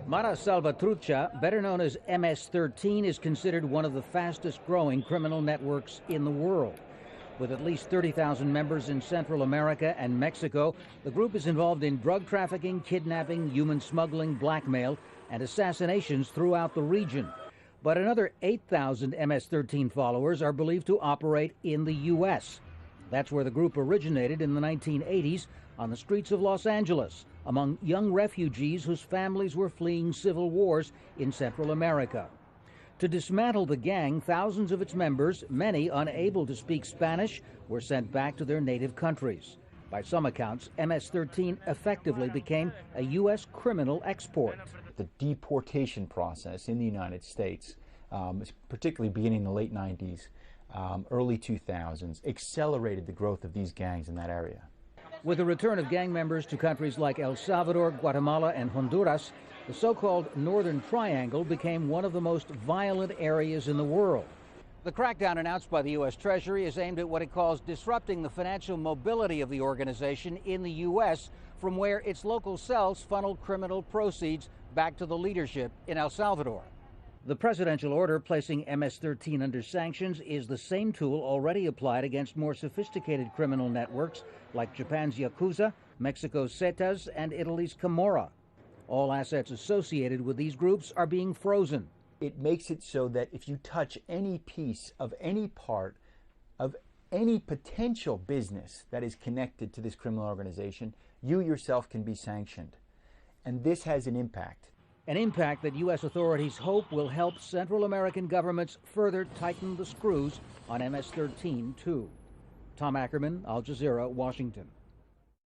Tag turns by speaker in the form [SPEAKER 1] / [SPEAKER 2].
[SPEAKER 1] Mara Salvatrucha, better known as MS-13, is considered one of the fastest growing criminal networks in the world. With at least 30,000 members in Central America and Mexico, the group is involved in drug trafficking, kidnapping, human smuggling, blackmail, and assassinations throughout the region. But another 8,000 MS-13 followers are believed to operate in the U.S. That's where the group originated in the 1980s on the streets of Los Angeles, among young refugees whose families were fleeing civil wars in Central America. To dismantle the gang, thousands of its members, many unable to speak Spanish, were sent back to their native countries. By some accounts, MS-13 effectively became a U.S. criminal export.
[SPEAKER 2] The deportation process in the United States, particularly beginning in the late 90s, early 2000s, accelerated the growth of these gangs in that area.
[SPEAKER 1] With the return of gang members to countries like El Salvador, Guatemala, and Honduras, the so-called Northern Triangle became one of the most violent areas in the world. The crackdown announced by the U.S. Treasury is aimed at what it calls disrupting the financial mobility of the organization in the U.S., from where its local cells funnel criminal proceeds back to the leadership in El Salvador. The presidential order placing MS-13 under sanctions is the same tool already applied against more sophisticated criminal networks like Japan's Yakuza, Mexico's Zetas, and Italy's Camorra. All assets associated with these groups are being frozen.
[SPEAKER 2] It makes it so that if you touch any piece of any part of any potential business that is connected to this criminal organization, you yourself can be sanctioned. And this has an impact.
[SPEAKER 1] An impact that U.S. authorities hope will help Central American governments further tighten the screws on MS-13, too. Tom Ackerman, Al Jazeera, Washington.